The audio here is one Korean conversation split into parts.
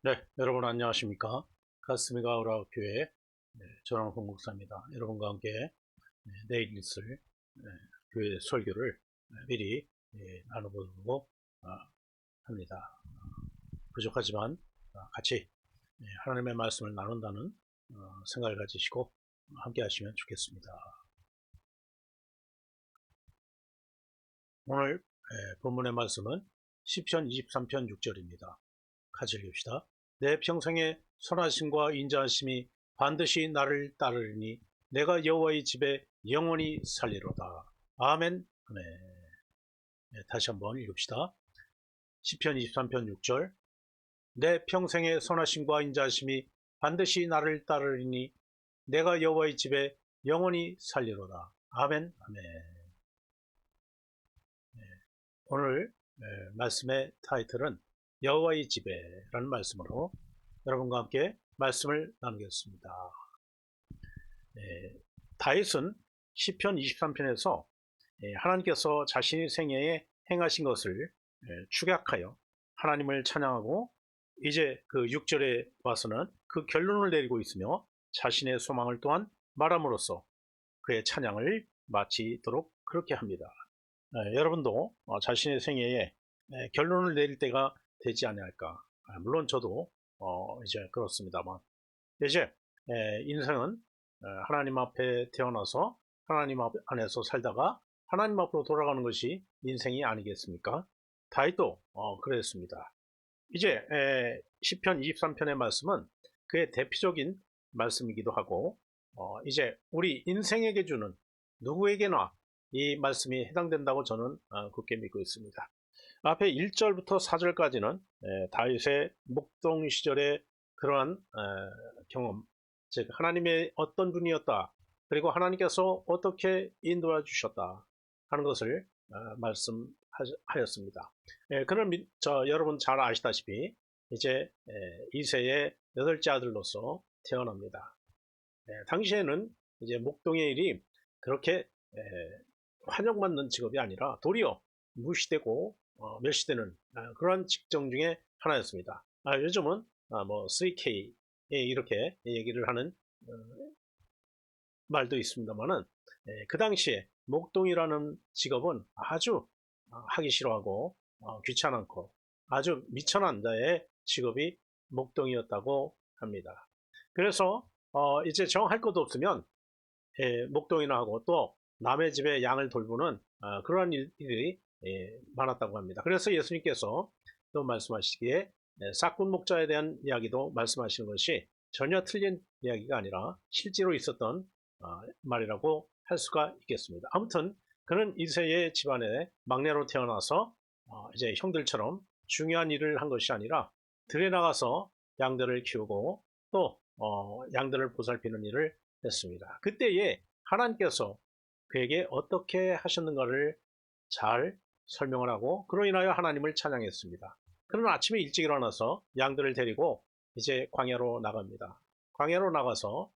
네, 여러분 안녕하십니까? 가스미가 오라교회 전원홍 목사입니다. 여러분과 함께 내일 있을 교회 설교를 미리 나눠보려고 합니다. 부족하지만 같이 하나님의 말씀을 나눈다는 생각을 가지시고 함께 하시면 좋겠습니다. 오늘 본문의 말씀은 시편 23편 6절입니다. 같이 읽읍시다. 내 평생의 선하심과 인자하심이 반드시 나를 따르리니 내가 여호와의 집에 영원히 살리로다. 아멘. 아멘. 다시 한번 읽읍시다. 시편 23편 6절. 내 평생의 선하심과 인자하심이 반드시 나를 따르리니 내가 여호와의 집에 영원히 살리로다. 아멘. 아멘. 오늘 말씀의 타이틀은 여호와의 집에라는 말씀으로 여러분과 함께 말씀을 나누겠습니다. 다윗은 시편 23편에서 하나님께서 자신의 생애에 행하신 것을 축약하여 하나님을 찬양하고, 이제 그 6절에 와서는 그 결론을 내리고 있으며 자신의 소망을 또한 말함으로써 그의 찬양을 마치도록 그렇게 합니다. 여러분도 자신의 생애에 결론을 내릴 때가 되지 아니할까. 물론 저도 이제 그렇습니다만, 이제 인생은 하나님 앞에 태어나서 하나님 안에서 살다가 하나님 앞으로 돌아가는 것이 인생이 아니겠습니까? 다윗도 그랬습니다. 이제 시편 23편의 말씀은 그의 대표적인 말씀이기도 하고, 이제 우리 인생에게 주는 누구에게나 이 말씀이 해당된다고 저는 굳게 믿고 있습니다. 앞에 1절부터 4절까지는 다윗의 목동 시절의 그러한 경험, 즉 하나님의 어떤 분이었다, 그리고 하나님께서 어떻게 인도해 주셨다 하는 것을 말씀하였습니다. 그는 여러분 잘 아시다시피 이제 이세의 8째 아들로서 태어납니다. 당시에는 이제 목동의 일이 그렇게 환영받는 직업이 아니라 도리어 무시되고 멸시되는 그러한 직종 중에 하나였습니다. 요즘은 뭐 3K 이렇게 얘기를 하는 말도 있습니다만은, 그 당시에 목동이라는 직업은 아주 하기 싫어하고 귀찮고 아주 미천한 자의 직업이 목동이었다고 합니다. 그래서 이제 정할 것도 없으면 목동이나 하고 또 남의 집에 양을 돌보는 그러한 일들이 많았다고 합니다. 그래서 예수님께서 또 말씀하시기에 싹군 목자에 대한 이야기도 말씀하시는 것이 전혀 틀린 이야기가 아니라 실제로 있었던 말이라고 할 수가 있겠습니다. 아무튼 그는 이세의 집안에 막내로 태어나서 이제 형들처럼 중요한 일을 한 것이 아니라 들에 나가서 양들을 키우고 또 양들을 보살피는 일을 했습니다. 그때에 하나님께서 그에게 어떻게 하셨는가를 잘 설명을 하고, 그로 인하여 하나님을 찬양했습니다. 그는 아침에 일찍 일어나서 양들을 데리고 이제 광야로 나갑니다. 광야로 나가서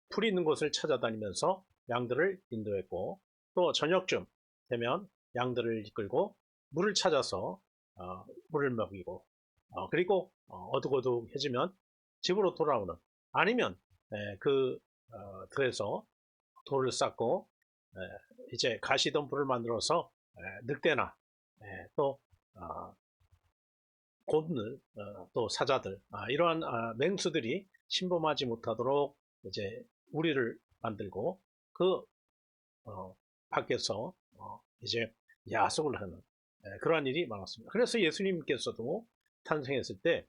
풀이 있는 곳을 찾아다니면서 양들을 인도했고, 또 저녁쯤 되면 양들을 이끌고 물을 찾아서 물을 먹이고, 그리고 어둑어둑해지면 집으로 돌아오는, 아니면 그 들에서 돌을 쌓고 이제 가시덤불을 만들어서 늑대나 또 곤들, 또 사자들, 이러한 맹수들이 침범하지 못하도록 이제 우리를 만들고 그 밖에서 이제 야속을 하는 그러한 일이 많았습니다. 그래서 예수님께서도 탄생했을 때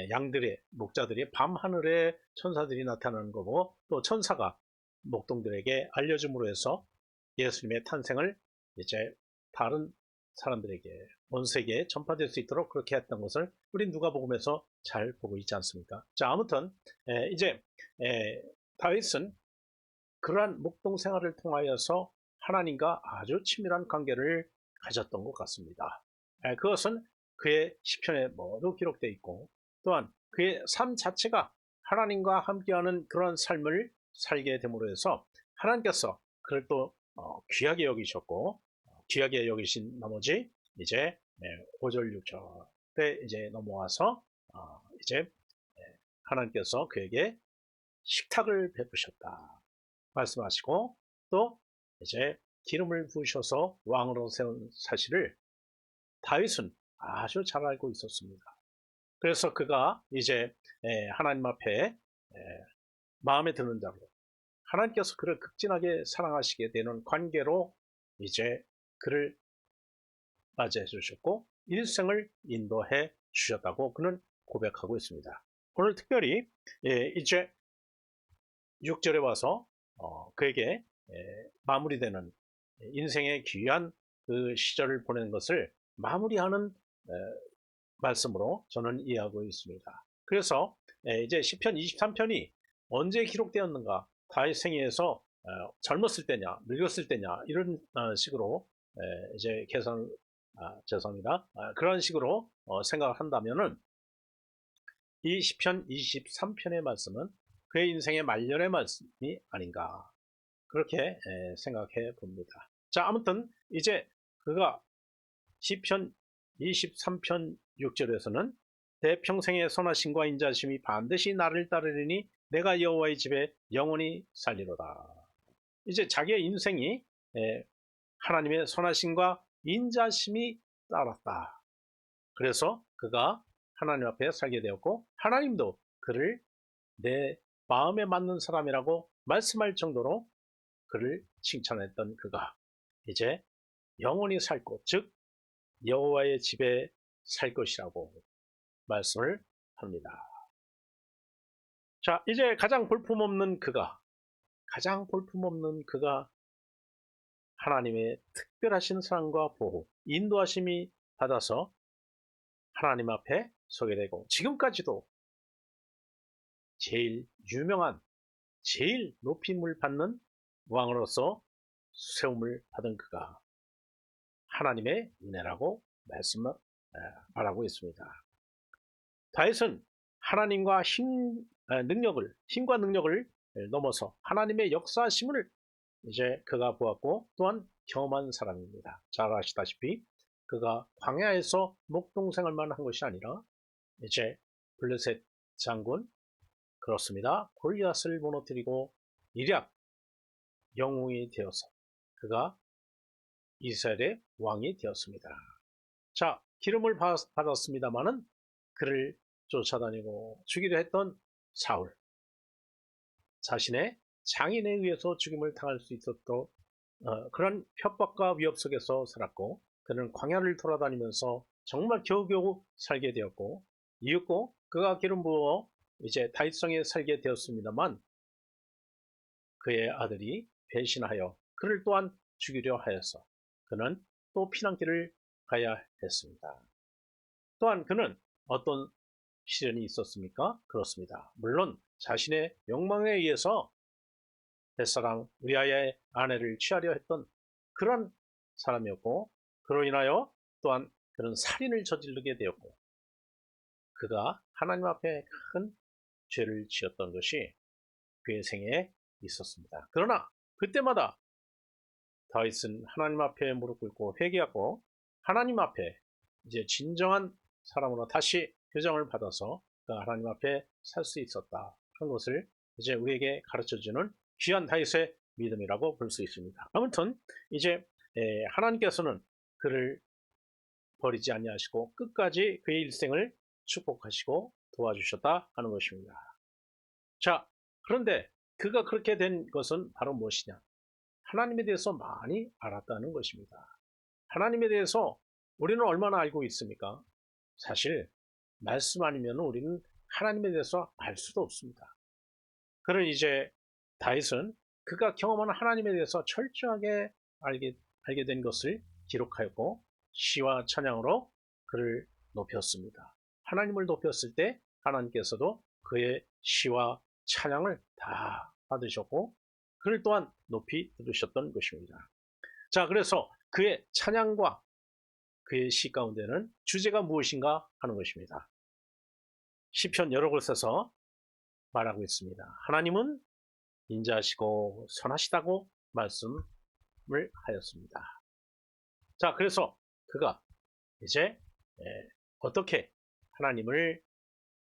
양들의 목자들이 밤하늘에 천사들이 나타나는 거고, 또 천사가 목동들에게 알려줌으로 해서 예수님의 탄생을 이제 다른 사람들에게, 온 세계에 전파될 수 있도록 그렇게 했던 것을 우리 누가복음에서 잘 보고 있지 않습니까? 자, 아무튼 이제 다윗은 그러한 목동 생활을 통하여서 하나님과 아주 친밀한 관계를 가졌던 것 같습니다. 그것은 그의 시편에 모두 기록되어 있고, 또한 그의 삶 자체가 하나님과 함께하는 그런 삶을 살게 됨으로 해서 하나님께서 그를 또 귀하게 여기셨고, 귀하게 여기신 나머지 이제 5절 6절에 이제 넘어와서 이제 하나님께서 그에게 식탁을 베푸셨다 말씀하시고, 또 이제 기름을 부으셔서 왕으로 세운 사실을 다윗은 아주 잘 알고 있었습니다. 그래서 그가 이제 하나님 앞에 마음에 드는 자로, 하나님께서 그를 극진하게 사랑하시게 되는 관계로 이제 그를 맞이해 주셨고 일생을 인도해 주셨다고 그는 고백하고 있습니다. 오늘 특별히 이제 6절에 와서 그에게 마무리되는 인생의 귀한 그 시절을 보낸 것을 마무리하는 말씀으로 저는 이해하고 있습니다. 그래서 이제 시편 23편이 언제 기록되었는가, 다윗 생애에서 젊었을 때냐 늙었을 때냐 이런 식으로 이제 죄송합니다. 그런 식으로 생각을 한다면은 이 시편 23편의 말씀은 그의 인생의 말년의 말씀이 아닌가, 그렇게 생각해 봅니다. 자, 아무튼 이제 그가 시편 23편 6절에서는 내 평생의 선하심과 인자심이 반드시 나를 따르리니 내가 여호와의 집에 영원히 살리로다. 이제 자기의 인생이 하나님의 선하심과 인자심이 따랐다. 그래서 그가 하나님 앞에 살게 되었고 하나님도 그를 내 마음에 맞는 사람이라고 말씀할 정도로 그를 칭찬했던 그가 이제 영원히 살 곳, 즉 여호와의 집에 살 것이라고 말씀을 합니다. 자, 이제 가장 볼품없는 그가 하나님의 특별하신 사랑과 보호, 인도하심이 받아서 하나님 앞에 서게 되고 지금까지도 제일 유명한, 제일 높임을 받는 왕으로서 세움을 받은 그가 하나님의 은혜라고 말하고 있습니다. 다윗은 하나님과 힘과 능력을 넘어서 하나님의 역사심을 이제 그가 보았고 또한 경험한 사람입니다. 잘 아시다시피 그가 광야에서 목동생활만 한 것이 아니라 이제 블레셋 장군, 그렇습니다, 골리앗을 무너뜨리고 일약 영웅이 되어서 그가 이스라엘의 왕이 되었습니다. 자, 기름을 받았습니다마는 그를 쫓아다니고 죽이려 했던 사울, 자신의 장인에 의해서 죽임을 당할 수 있었던 그런 협박과 위협 속에서 살았고 그는 광야를 돌아다니면서 정말 겨우겨우 살게 되었고 이윽고 그가 기름 부어 이제 다윗성에 살게 되었습니다만 그의 아들이 배신하여 그를 또한 죽이려 하여서 그는 또 피난길을 가야 했습니다. 또한 그는 어떤 시련이 있었습니까? 그렇습니다. 물론 자신의 욕망에 의해서 햇사랑 우리아의 아내를 취하려 했던 그런 사람이었고 그로 인하여 또한 그는 살인을 저지르게 되었고 그가 하나님 앞에 큰 죄를 지었던 것이 그의 생애에 있었습니다. 그러나 그때마다 다윗은 하나님 앞에 무릎 꿇고 회개하고 하나님 앞에 이제 진정한 사람으로 다시 교정을 받아서 하나님 앞에 살 수 있었다 하는 것을 이제 우리에게 가르쳐주는 귀한 다윗의 믿음이라고 볼 수 있습니다. 아무튼 이제 하나님께서는 그를 버리지 아니하시고 끝까지 그의 일생을 축복하시고 도와주셨다 하는 것입니다. 자, 그런데 그가 그렇게 된 것은 바로 무엇이냐? 하나님에 대해서 많이 알았다는 것입니다. 하나님에 대해서 우리는 얼마나 알고 있습니까? 사실 말씀 아니면 우리는 하나님에 대해서 알 수도 없습니다. 그런 이제 다윗은 그가 경험하는 하나님에 대해서 철저하게 알게 된 것을 기록하였고 시와 찬양으로 그를 높였습니다. 하나님을 높였을 때 하나님께서도 그의 시와 찬양을 다 받으셨고 그를 또한 높이 들으셨던 것입니다. 자, 그래서 그의 찬양과 그의 시 가운데는 주제가 무엇인가 하는 것입니다. 시편 여러 곳에서 말하고 있습니다. 하나님은 인자하시고 선하시다고 말씀을 하였습니다. 자, 그래서 그가 이제 어떻게 하나님을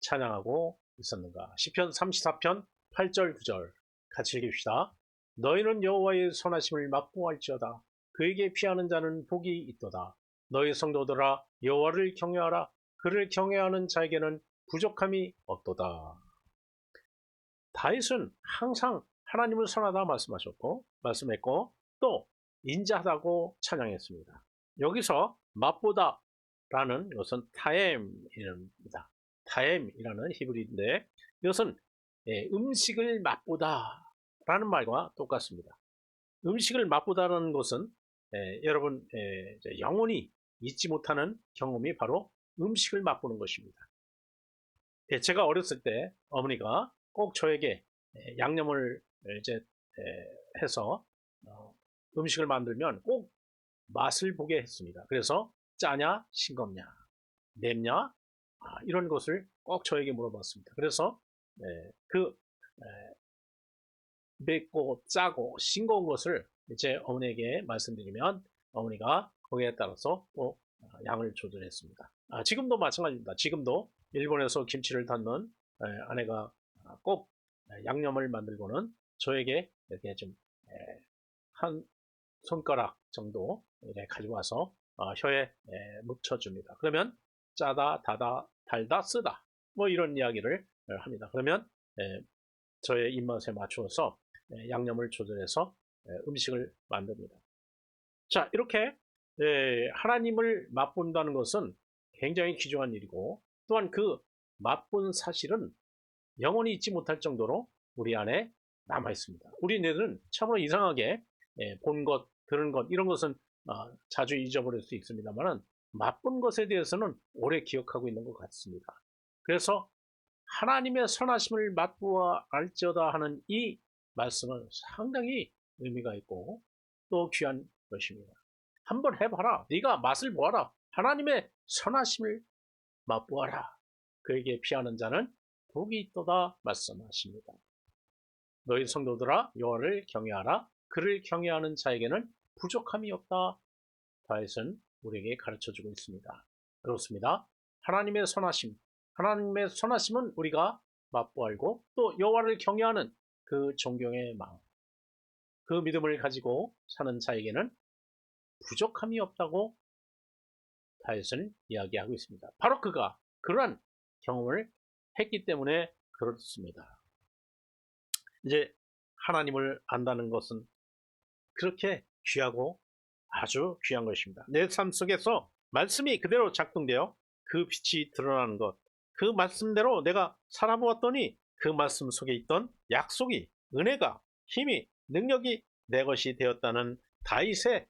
찬양하고 있었는가? 시편 34편 8절 9절 같이 읽읍시다. 너희는 여호와의 선하심을 맛보할지어다. 그에게 피하는 자는 복이 있도다. 너희 성도들아 여호와를 경외하라. 그를 경외하는 자에게는 부족함이 없도다. 다윗은 항상 하나님을 선하다 말씀했고 또 인자하다고 찬양했습니다. 여기서 맛보다 라는 것은 타엠입니다. 타엠이라는 히브리인데 이것은 음식을 맛보다 라는 말과 똑같습니다. 음식을 맛보다라는 것은 여러분 영원히 잊지 못하는 경험이 바로 음식을 맛보는 것입니다. 제가 어렸을 때 어머니가 꼭 저에게 양념을 이제 해서 음식을 만들면 꼭 맛을 보게 했습니다. 그래서 짜냐, 싱겁냐, 맵냐 이런 것을 꼭 저에게 물어봤습니다. 그래서 그 맵고 짜고 싱거운 것을 이제 어머니에게 말씀드리면 어머니가 거기에 따라서 또 양을 조절했습니다. 지금도 마찬가지입니다. 지금도 일본에서 김치를 담는 아내가 꼭 양념을 만들고는 저에게 이렇게 좀 한 손가락 정도 이렇게 가지고 와서 혀에 묻혀줍니다. 그러면 짜다, 다다, 달다, 쓰다 뭐 이런 이야기를 합니다. 그러면 저의 입맛에 맞추어서 양념을 조절해서 음식을 만듭니다. 자, 이렇게 하나님을 맛본다는 것은 굉장히 귀중한 일이고 또한 그 맛본 사실은 영원히 잊지 못할 정도로 우리 안에 남아 있습니다. 우리네들은 참으로 이상하게 본 것, 들은 것 이런 것은 자주 잊어버릴 수 있습니다만 맛본 것에 대해서는 오래 기억하고 있는 것 같습니다. 그래서 하나님의 선하심을 맛보아 알지어다 하는 이 말씀은 상당히 의미가 있고 또 귀한 것입니다. 한번 해봐라. 네가 맛을 보아라. 하나님의 선하심을 맛보아라. 그에게 피하는 자는 복이 있도다 말씀하십니다. 너희 성도들아 여호와를 경외하라. 그를 경외하는 자에게는 부족함이 없다. 다윗은 우리에게 가르쳐주고 있습니다. 그렇습니다. 하나님의 선하심은 우리가 맛보알고 또 여호와를 경외하는 그 존경의 마음, 그 믿음을 가지고 사는 자에게는 부족함이 없다고 다윗은 이야기하고 있습니다. 바로 그가 그러한 경험을 했기 때문에 그렇습니다. 이제 하나님을 안다는 것은 그렇게 귀하고 아주 귀한 것입니다. 내 삶 속에서 말씀이 그대로 작동되어 그 빛이 드러나는 것, 그 말씀대로 내가 살아보았더니 그 말씀 속에 있던 약속이, 은혜가, 힘이, 능력이 내 것이 되었다는 다윗의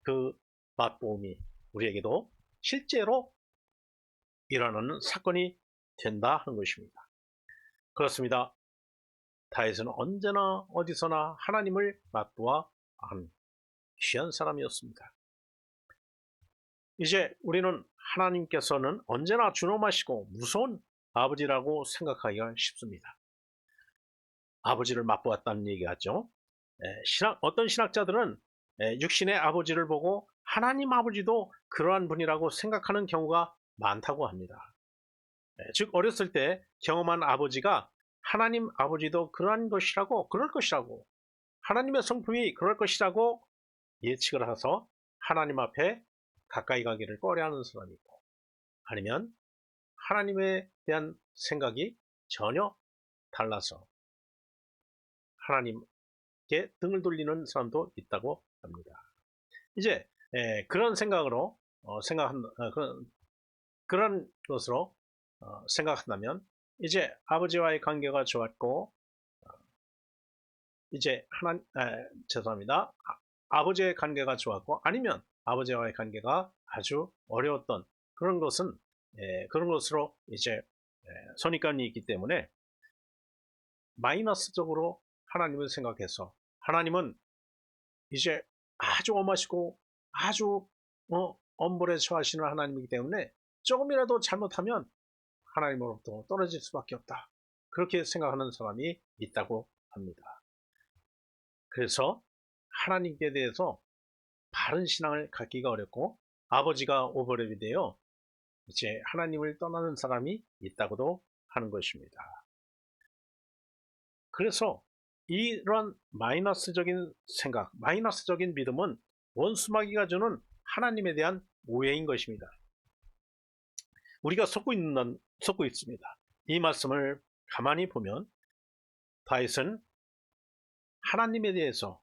그 맛보음이 우리에게도 실제로 일어나는 사건이 된다 하는 것입니다. 그렇습니다. 다윗은 언제나 어디서나 하나님을 맛보아 안 귀한 사람이었습니다. 이제 우리는 하나님께서는 언제나 준엄하시고 무서운 아버지라고 생각하기가 쉽습니다. 아버지를 맛보았다는 얘기하죠. 어떤 신학자들은 육신의 아버지를 보고 하나님 아버지도 그러한 분이라고 생각하는 경우가 많다고 합니다. 즉 어렸을 때 경험한 아버지가 하나님 아버지도 그러한 것이라고 그럴 것이라고 하나님의 성품이 그럴 것이라고 예측을 해서 하나님 앞에 가까이 가기를 꺼려하는 사람이 있고 아니면 하나님에 대한 생각이 전혀 달라서 하나님께 등을 돌리는 사람도 있다고 합니다. 이제 그런 생각으로 그런 것으로 생각한다면 이제 아버지와의 관계가 좋았고 이제 죄송합니다. 아버지의 관계가 좋았고 아니면 아버지와의 관계가 아주 어려웠던 그런 것은 그런 것으로 이제 선입견이 있기 때문에 마이너스적으로 하나님을 생각해서 하나님은 이제 아주 엄하시고 아주 엄벌에 처하시는 하나님이기 때문에 조금이라도 잘못하면 하나님으로부터 떨어질 수밖에 없다. 그렇게 생각하는 사람이 있다고 합니다. 그래서 하나님께 대해서 바른 신앙을 갖기가 어렵고 아버지가 오버랩이 되어 이제 하나님을 떠나는 사람이 있다고도 하는 것입니다. 그래서 이런 마이너스적인 생각, 마이너스적인 믿음은 원수마귀가 주는 하나님에 대한 오해인 것입니다. 우리가 속고 있습니다. 이 말씀을 가만히 보면 다윗은 하나님에 대해서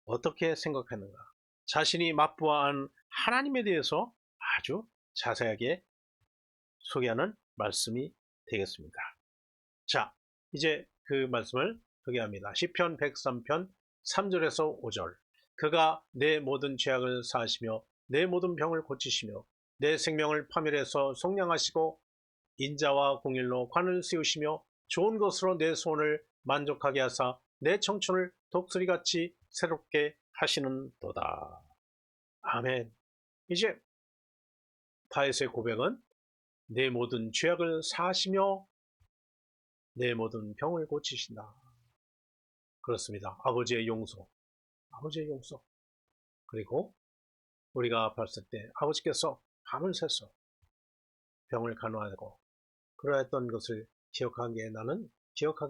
어떻게 생각하는가, 자신이 맛보아한 하나님에 대해서 아주 자세하게 소개하는 말씀이 되겠습니다. 자, 이제 그 말씀을 소개합니다. 시편 103편 3절에서 5절. 그가 내 모든 죄악을 사하시며 내 모든 병을 고치시며 내 생명을 파멸해서 속량하시고 인자와 공일로 관을 세우시며 좋은 것으로 내 소원을 만족하게 하사 내 청춘을 독수리같이 새롭게 하시는도다. 아멘. 이제 다윗의 고백은 내 모든 죄악을 사하시며 내 모든 병을 고치신다. 그렇습니다. 아버지의 용서, 아버지의 용서. 그리고 우리가 봤을 때 아버지께서 밤을 새서 병을 간호하고 그러했던 것을 기억하게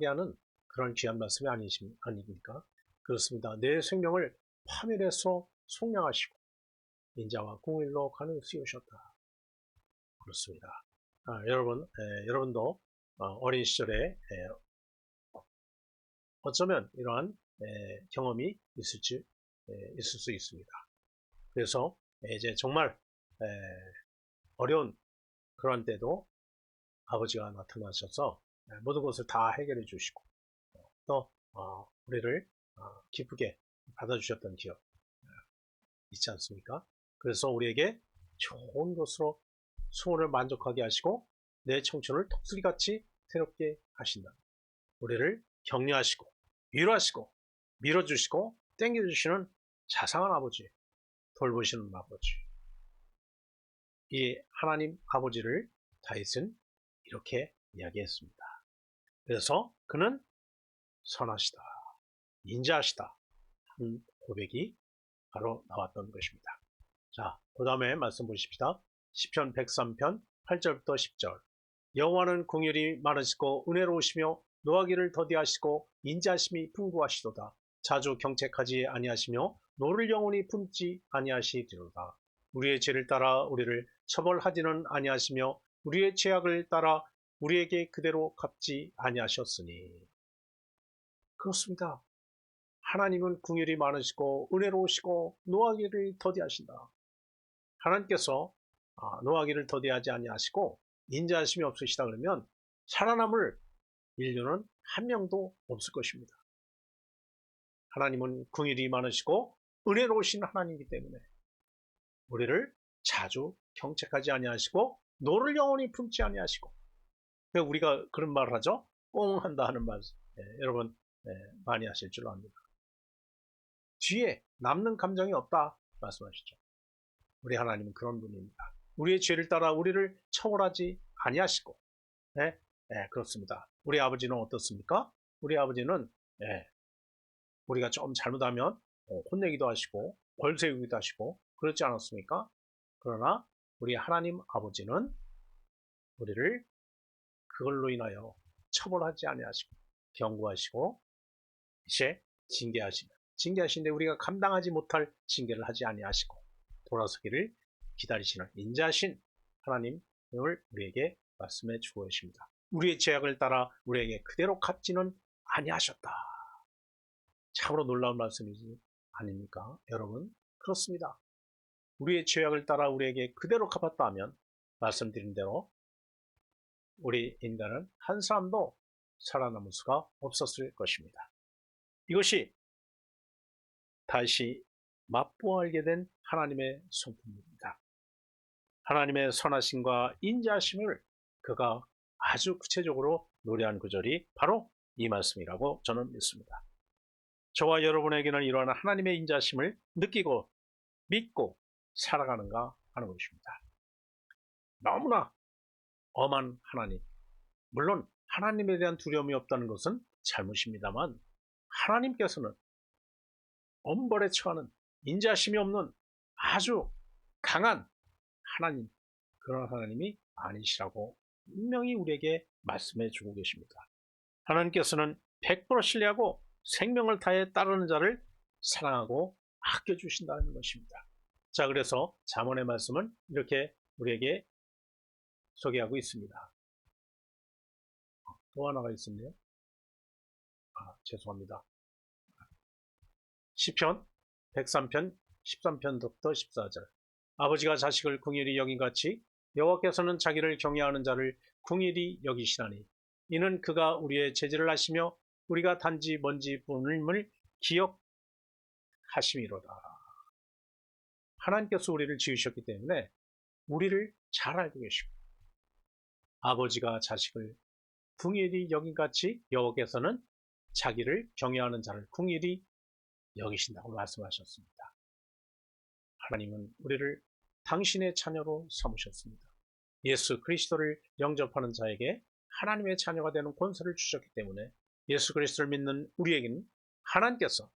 하는 그런 귀한 말씀이 아닙니까? 그렇습니다. 내 생명을 파멸해서 속량하시고 인자와 공일로 관을 씌우셨다. 그렇습니다. 여러분도 어린 시절에 어쩌면 이러한 경험이 있을 수 있습니다. 그래서 이제 정말 어려운 그런 때도 아버지가 나타나셔서 모든 것을 다 해결해 주시고 또 우리를 기쁘게 받아주셨던 기억 있지 않습니까? 그래서 우리에게 좋은 것으로 소원을 만족하게 하시고 내 청춘을 독수리같이 새롭게 하신다. 우리를 격려하시고 위로하시고 밀어주시고 땡겨주시는 자상한 아버지, 돌보시는 아버지. 이 하나님 아버지를 다윗은 이렇게 이야기했습니다. 그래서 그는 선하시다, 인자하시다 하는 고백이 바로 나왔던 것입니다. 자, 그 다음에 말씀 보십시다. 시편 103편 8절부터 10절. 여호와는 긍휼이 많으시고 은혜로우시며 노하기를 더디하시고 인자하심이 풍부하시도다. 자주 경책하지 아니하시며 노를 영원히 품지 아니하시리로다. 우리의 죄를 따라 우리를 처벌하지는 아니하시며 우리의 죄악을 따라 우리에게 그대로 갚지 아니하셨으니. 그렇습니다. 하나님은 긍휼이 많으시고 은혜로우시고 노하기를 더디하신다. 하나님께서 노하기를 더디하지 아니하시고 인자하심이 없으시다 그러면 살아남을 인류는 한 명도 없을 것입니다. 하나님은 긍휼이 많으시고 은혜로우신 하나님이기 때문에 우리를 자주 경책하지 아니하시고 노를 영원히 품지 아니하시고, 우리가 그런 말을 하죠. 꽁한다 하는 말, 여러분 많이 하실 줄 압니다. 뒤에 남는 감정이 없다 말씀하시죠. 우리 하나님은 그런 분입니다. 우리의 죄를 따라 우리를 처벌하지 아니하시고, 그렇습니다. 우리 아버지는 어떻습니까? 우리 아버지는 우리가 좀 잘못하면 혼내기도 하시고 벌 세우기도 하시고 그렇지 않았습니까? 그러나 우리 하나님 아버지는 우리를 그걸로 인하여 처벌하지 아니하시고 경고하시고 이제 징계하시는데 우리가 감당하지 못할 징계를 하지 아니하시고 돌아서기를 기다리시는 인자하신 하나님을 우리에게 말씀해 주고 계십니다. 우리의 죄악을 따라 우리에게 그대로 갚지는 아니하셨다. 참으로 놀라운 말씀이지 아닙니까? 여러분, 그렇습니다. 우리의 죄악을 따라 우리에게 그대로 갚았다 하면 말씀드린 대로 우리 인간은 한 사람도 살아남을 수가 없었을 것입니다. 이것이 다시 맛보아 알게 된 하나님의 성품입니다. 하나님의 선하심과 인자하심을 그가 아주 구체적으로 노래한 구절이 바로 이 말씀이라고 저는 믿습니다. 저와 여러분에게는 이러한 하나님의 인자하심을 느끼고 믿고 살아가는가 하는 것입니다. 너무나 엄한 하나님, 물론 하나님에 대한 두려움이 없다는 것은 잘못입니다만 하나님께서는 엄벌에 처하는 인자심이 없는 아주 강한 하나님, 그런 하나님이 아니시라고 분명히 우리에게 말씀해 주고 계십니다. 하나님께서는 100% 신뢰하고 생명을 다해 따르는 자를 사랑하고 아껴주신다는 것입니다. 자, 그래서 잠언의 말씀은 이렇게 우리에게 소개하고 있습니다. 또 하나가 있었네요. 죄송합니다. 시편 103편 13편부터 14절. 아버지가 자식을 궁일이 여긴같이 여호와께서는 자기를 경외하는 자를 궁일이 여기시나니 이는 그가 우리의 죄질을 아시며 우리가 단지 먼지뿐임을 기억하심이로다. 하나님께서 우리를 지으셨기 때문에 우리를 잘 알고 계시고, 아버지가 자식을 궁일이 여긴같이 여호와께서는 자기를 경외하는 자를 궁일이 여기신다고 말씀하셨습니다. 하나님은 우리를 당신의 자녀로 삼으셨습니다. 예수 그리스도를 영접하는 자에게 하나님의 자녀가 되는 권세를 주셨기 때문에 예수 그리스도를 믿는 우리에게는 하나님께서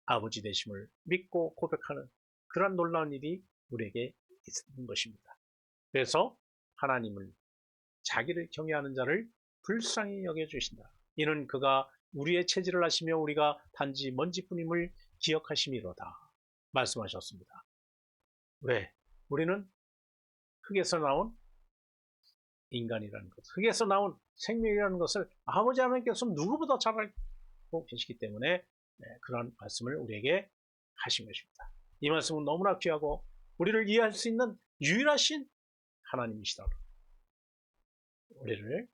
아버지 되심을 믿고 고백하는 그런 놀라운 일이 우리에게 있는 것입니다. 그래서 하나님은 자기를 경외하는 자를 불쌍히 여겨주신다. 이는 그가 우리의 체질을 아시며 우리가 단지 먼지뿐임을 기억하심이로다 말씀하셨습니다. 왜? 우리는 흙에서 나온 인간이라는 것, 흙에서 나온 생명이라는 것을 아버지 하나님께서 누구보다 잘 알고 계시기 때문에 그런 말씀을 우리에게 하신 것입니다. 이 말씀은 너무나 귀하고 우리를 이해할 수 있는 유일하신 하나님이시다. 우리를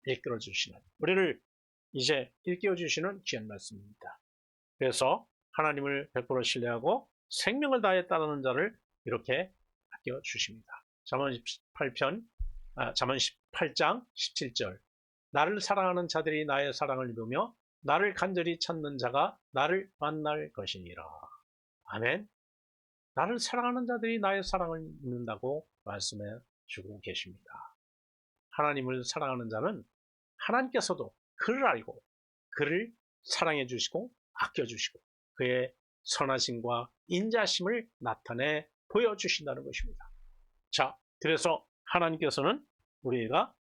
이끌어 주시는, 우리를 이제 일깨워 주시는 귀한 말씀입니다. 그래서 하나님을 100% 신뢰하고 생명을 다해 따르는 자를 이렇게 아껴 주십니다. 잠언 18장 17절. 나를 사랑하는 자들이 나의 사랑을 이루며 나를 간절히 찾는 자가 나를 만날 것이니라. 아멘. 나를 사랑하는 자들이 나의 사랑을 믿는다고 말씀해 주고 계십니다. 하나님을 사랑하는 자는 하나님께서도 그를 알고 그를 사랑해 주시고 아껴 주시고 그의 선하심과 인자심을 나타내 보여주신다는 것입니다. 자, 그래서 하나님께서는 우리가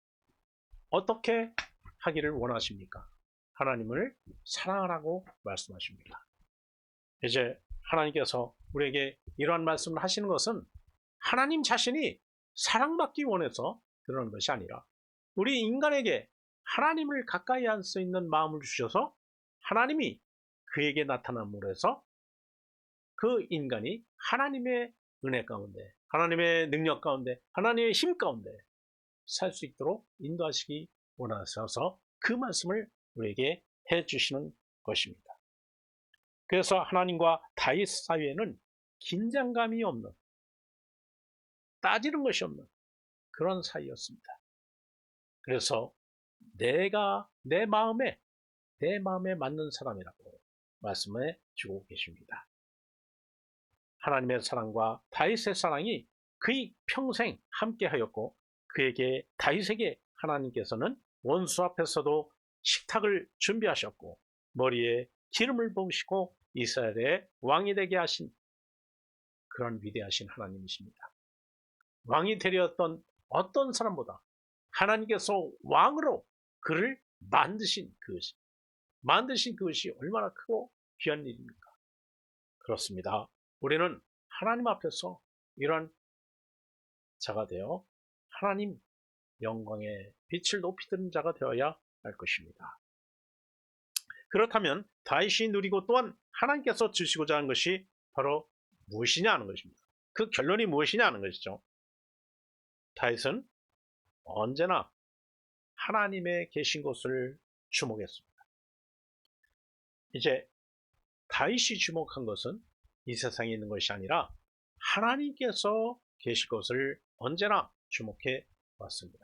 어떻게 하기를 원하십니까? 하나님을 사랑하라고 말씀하십니다. 이제 하나님께서 우리에게 이러한 말씀을 하시는 것은 하나님 자신이 사랑받기 원해서 그러는 것이 아니라 우리 인간에게 하나님을 가까이 할 수 있는 마음을 주셔서 하나님이 그에게 나타남으로 해서 그 인간이 하나님의 은혜 가운데, 하나님의 능력 가운데, 하나님의 힘 가운데 살 수 있도록 인도하시기 원하셔서 그 말씀을 우리에게 해주시는 것입니다. 그래서 하나님과 다윗 사이에는 긴장감이 없는, 따지는 것이 없는 그런 사이였습니다. 그래서 내가 내 마음에 맞는 사람이라고 말씀해 주고 계십니다. 하나님의 사랑과 다윗의 사랑이 그의 평생 함께하였고 그에게 다윗에게 하나님께서는 원수 앞에서도 식탁을 준비하셨고 머리에 기름을 부으시고 이스라엘의 왕이 되게 하신 그런 위대하신 하나님이십니다. 왕이 되려던 어떤 사람보다 하나님께서 왕으로 그를 만드신 그것이 얼마나 크고 귀한 일입니까? 그렇습니다. 우리는 하나님 앞에서 이런 자가 되어 하나님 영광의 빛을 높이 드는 자가 되어야 할 것입니다. 그렇다면 다윗이 누리고 또한 하나님께서 주시고자 하는 것이 바로 무엇이냐 하는 것입니다. 그 결론이 무엇이냐 하는 것이죠. 다윗은 언제나 하나님의 계신 곳을 주목했습니다. 이제 다윗이 주목한 것은 이 세상에 있는 것이 아니라 하나님께서 계실 것을 언제나 주목해 왔습니다.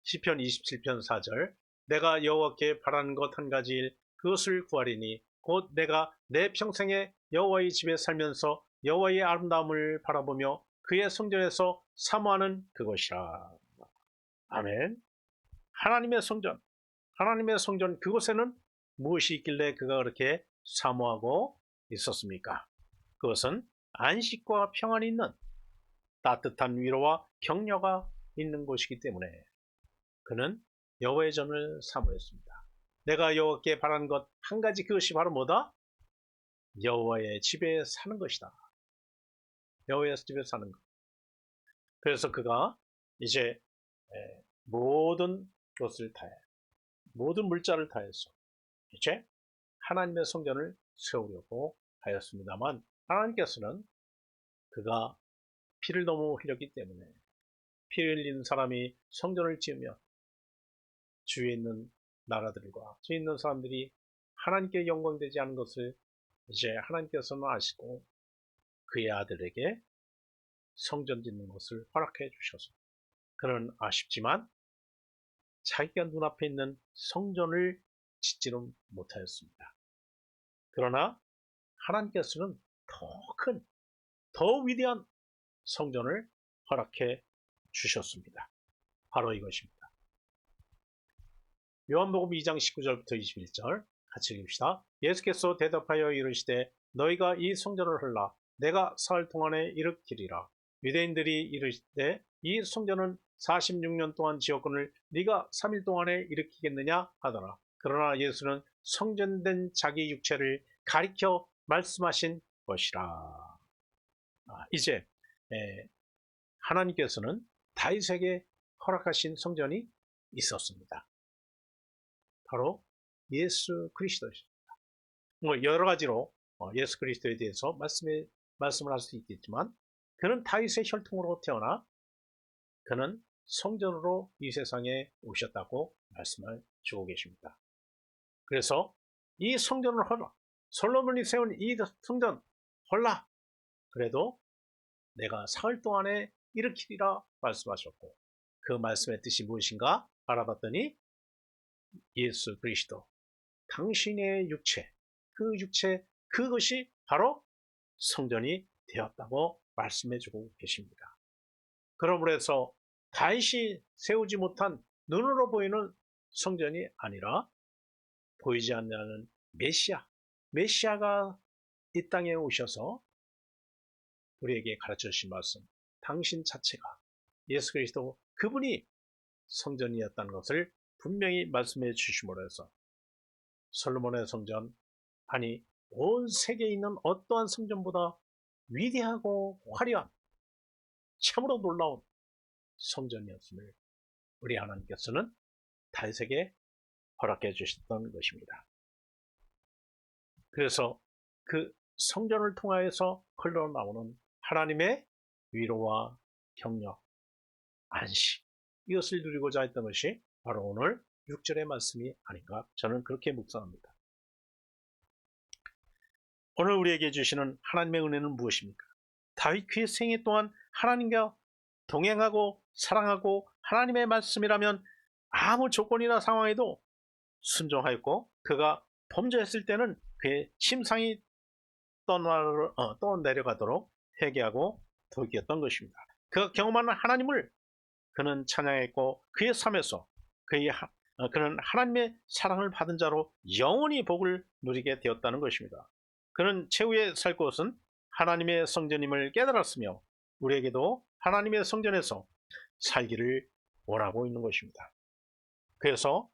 시편 27편 4절. 내가 여호와께 바라는 것 한 가지일 그것을 구하리니 곧 내가 내 평생에 여호와의 집에 살면서 여호와의 아름다움을 바라보며 그의 성전에서 사모하는 그것이라. 아멘. 하나님의 성전 그곳에는 무엇이 있길래 그가 그렇게 사모하고 있었습니까? 그것은 안식과 평안이 있는 따뜻한 위로와 격려가 있는 곳이기 때문에 그는 여호와의 전을 사모했습니다. 내가 여호와께 바라는 것 한 가지, 그것이 바로 뭐다? 여호와의 집에 사는 것이다. 여호와의 집에 사는 것. 그래서 그가 이제 모든 것을 다해, 모든 물자를 다해서 이제 하나님의 성전을 세우려고 하였습니다만, 하나님께서는 그가 피를 너무 흘렸기 때문에, 피 흘린 사람이 성전을 지으면 주위에 있는 나라들과 주위에 있는 사람들이 하나님께 영광되지 않은 것을 이제 하나님께서는 아시고 그의 아들에게 성전 짓는 것을 허락해 주셔서 그는 아쉽지만 자기가 눈앞에 있는 성전을 짓지는 못하였습니다. 그러나 하나님께서는 더 큰, 더 위대한 성전을 허락해 주셨습니다. 바로 이것입니다. 요한복음 2장 19절부터 21절 같이 읽읍시다. 예수께서 대답하여 이르시되 너희가 이 성전을 헐라 내가 사흘 동안에 일으키리라. 유대인들이 이르시되 이 성전은 46년 동안 지었거늘 네가 3일 동안에 일으키겠느냐 하더라. 그러나 예수는 성전된 자기 육체를 가리켜 말씀하신 것이라. 이제 하나님께서는 다윗에게 허락하신 성전이 있었습니다. 바로 예수 그리스도입니다. 여러 가지로 예수 그리스도에 대해서 말씀을 할 수 있겠지만 그는 다윗의 혈통으로 태어나 그는 성전으로 이 세상에 오셨다고 말씀을 주고 계십니다. 그래서 이 성전을 헐라, 솔로몬이 세운 이 성전 헐라, 그래도 내가 사흘 동안에 일으키리라 말씀하셨고, 그 말씀의 뜻이 무엇인가 알아봤더니 예수 그리스도, 당신의 육체, 그 육체, 그것이 바로 성전이 되었다고 말씀해주고 계십니다. 그러므로 해서 다윗이 세우지 못한 눈으로 보이는 성전이 아니라 보이지 않는 메시아가 이 땅에 오셔서 우리에게 가르쳐 주신 말씀, 당신 자체가 예수 그리스도 그분이 성전이었다는 것을 분명히 말씀해 주심으로 해서 솔로몬의 성전, 아니 온 세계에 있는 어떠한 성전보다 위대하고 화려한 참으로 놀라운 성전이었음을 우리 하나님께서는 다윗에게 허락해 주셨던 것입니다. 그래서 그 성전을 통하여서 흘러나오는 하나님의 위로와 격려, 안식, 이것을 누리고자 했던 것이 바로 오늘 6절의 말씀이 아닌가, 저는 그렇게 묵상합니다. 오늘 우리에게 주시는 하나님의 은혜는 무엇입니까? 다윗 그의 생애 동안 하나님과 동행하고 사랑하고 하나님의 말씀이라면 아무 조건이나 상황에도 순종하였고, 그가 범죄했을 때는 그의 심상이 떠내려가도록 회개하고 돌이켰던 것입니다. 그가 경험하는 하나님을 그는 찬양했고, 그의 삶에서 그는 하나님의 사랑을 받은 자로 영원히 복을 누리게 되었다는 것입니다. 그는 최후에 살 곳은 하나님의 성전임을 깨달았으며 우리에게도 하나님의 성전에서 살기를 원하고 있는 것입니다. 그래서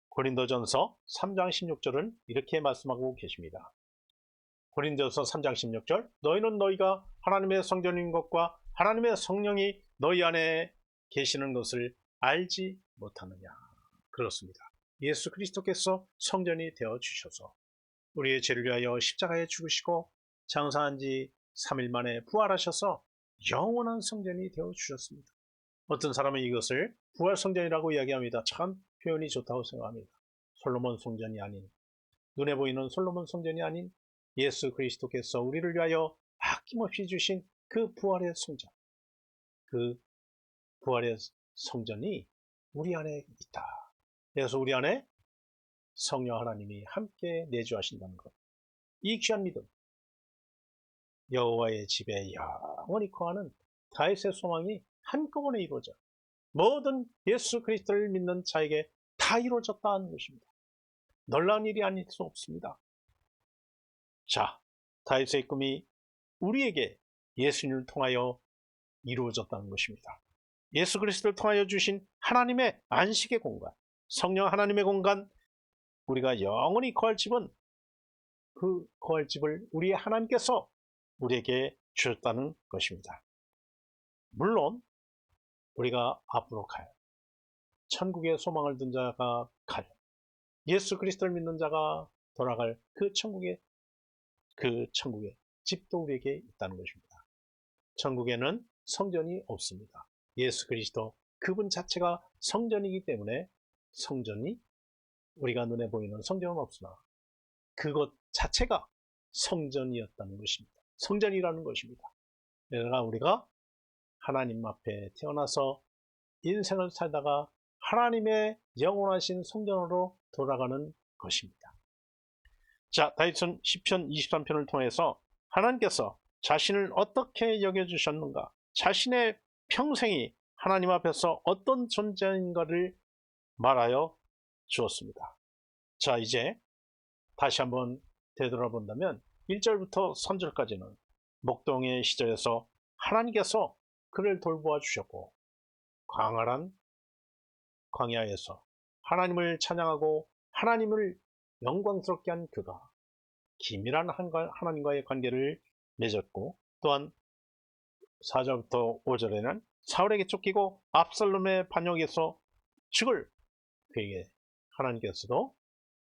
고린도전서 3장 16절은 이렇게 말씀하고 계십니다. 고린도전서 3장 16절, 너희는 너희가 하나님의 성전인 것과 하나님의 성령이 너희 안에 계시는 것을 알지 못하느냐. 그렇습니다. 예수 그리스도께서 성전이 되어 주셔서 우리의 죄를 위하여 십자가에 죽으시고 장사한 지 3일 만에 부활하셔서 영원한 성전이 되어 주셨습니다. 어떤 사람은 이것을 부활 성전이라고 이야기합니다. 참 표현이 좋다고 생각합니다. 솔로몬 성전이 아닌, 눈에 보이는 솔로몬 성전이 아닌 예수 그리스도께서 우리를 위하여 아낌없이 주신 그 부활의 성전, 그 부활의 성전이 우리 안에 있다. 그래서 우리 안에 성령 하나님이 함께 내주하신다는 것, 이 귀한 믿음, 여호와의 집에 영원히 거하는 다윗의 소망이 한꺼번에 이루어져 모든 예수 그리스도를 믿는 자에게 다 이루어졌다는 것입니다. 놀라운 일이 아닐 수 없습니다. 자, 다윗의 꿈이 우리에게 예수님을 통하여 이루어졌다는 것입니다. 예수 그리스도를 통하여 주신 하나님의 안식의 공간, 성령 하나님의 공간, 우리가 영원히 거할 집은 그 거할 집을 우리 하나님께서 우리에게 주셨다는 것입니다. 물론 우리가 앞으로 가요. 천국에 소망을 둔 자가 가요. 예수 그리스도를 믿는 자가 돌아갈 그 천국의 집도 우리에게 있다는 것입니다. 천국에는 성전이 없습니다. 예수 그리스도 그분 자체가 성전이기 때문에 성전이 우리가 눈에 보이는 성전은 없으나 그것 자체가 성전이었다는 것입니다. 성전이라는 것입니다. 그러나 우리가 하나님 앞에 태어나서 인생을 살다가 하나님의 영원하신 성전으로 돌아가는 것입니다. 자, 다윗은 시편 23편을 통해서 하나님께서 자신을 어떻게 여겨주셨는가, 자신의 평생이 하나님 앞에서 어떤 존재인가를 말하여 주었습니다. 자, 이제 다시 한번 되돌아본다면 1절부터 3절까지는 목동의 시절에서 하나님께서 그를 돌보아 주셨고, 광활한 광야에서 하나님을 찬양하고 하나님을 영광스럽게 한 그가 긴밀한 하나님과의 관계를 맺었고, 또한 4절부터 5절에는 사울에게 쫓기고 압살롬의 반역에서 죽을 그에게 하나님께서도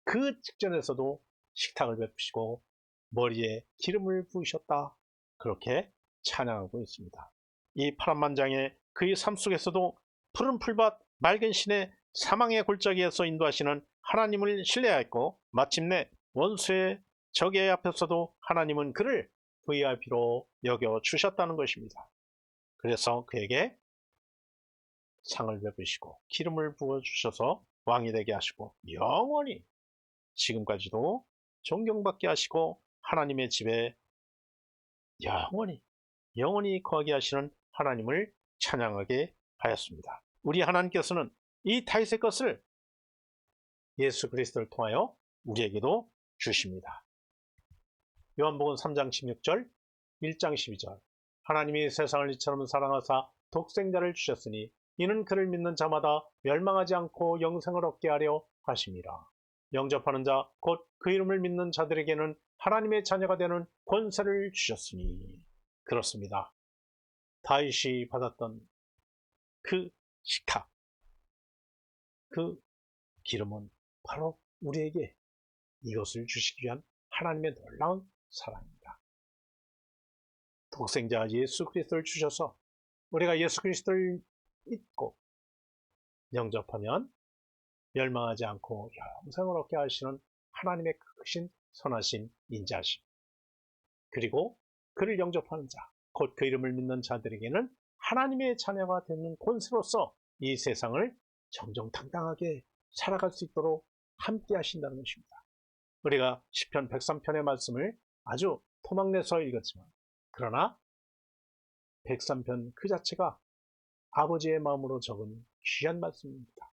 그 직전에서도 식탁을 베푸시고 머리에 기름을 부으셨다, 그렇게 찬양하고 있습니다. 이 파란만장의 그의 삶 속에서도 푸른 풀밭 맑은 시내 사망의 골짜기에서 인도하시는 하나님을 신뢰하였고, 마침내 원수의 적의 앞에서도 하나님은 그를 VIP로 여겨 주셨다는 것입니다. 그래서 그에게 상을 베푸시고 기름을 부어 주셔서 왕이 되게 하시고 영원히 지금까지도 존경받게 하시고 하나님의 집에 영원히 거하게 하시는 하나님을 찬양하게 하였습니다. 우리 하나님께서는 이 다윗의 것을 예수 그리스도를 통하여 우리에게도 주십니다. 요한복음 3장 16절, 1장 12절, 하나님이 세상을 이처럼 사랑하사 독생자를 주셨으니 이는 그를 믿는 자마다 멸망하지 않고 영생을 얻게 하려 하심이라. 영접하는 자, 곧 그 이름을 믿는 자들에게는 하나님의 자녀가 되는 권세를 주셨으니. 그렇습니다. 다윗이 받았던 그 식탁, 그 기름은 바로 우리에게 이것을 주시기 위한 하나님의 놀라운 사랑입니다. 독생자 예수 그리스도를 주셔서 우리가 예수 그리스도를 믿고 영접하면 멸망하지 않고 영생을 얻게 하시는 하나님의 크신 선하신 인자심, 그리고 그를 영접하는 자, 곧 그 이름을 믿는 자들에게는 하나님의 자녀가 되는 권세로서 이 세상을 정정당당하게 살아갈 수 있도록 함께 하신다는 것입니다. 우리가 시편 103편의 말씀을 아주 토막내서 읽었지만, 그러나 103편 그 자체가 아버지의 마음으로 적은 귀한 말씀입니다.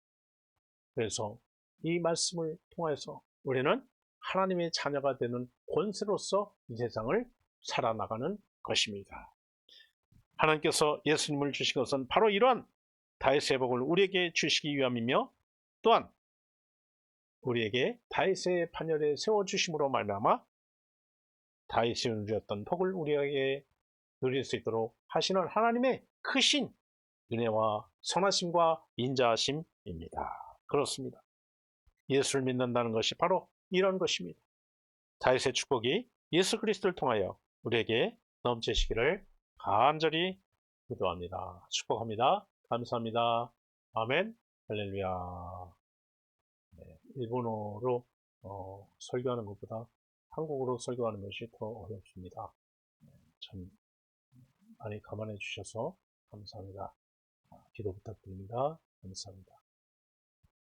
그래서 이 말씀을 통해서 우리는 하나님의 자녀가 되는 권세로서 이 세상을 살아나가는 것입니다. 하나님께서 예수님을 주신 것은 바로 이러한 다윗의 복을 우리에게 주시기 위함이며, 또한 우리에게 다윗의 반열에 세워주심으로 말미암아 다윗이 누렸던 복을 우리에게 누릴 수 있도록 하시는 하나님의 크신 은혜와 선하심과 인자하심입니다. 그렇습니다. 예수를 믿는다는 것이 바로 이런 것입니다. 다윗의 축복이 예수 그리스도를 통하여 우리에게 넘치시기를 간절히 기도합니다. 축복합니다. 감사합니다. 아멘. 할렐루야. 네, 일본어로 설교하는 것보다 한국어로 설교하는 것이 더 어렵습니다. 참 많이 감안해 주셔서 감사합니다. 기도 부탁드립니다. 감사합니다.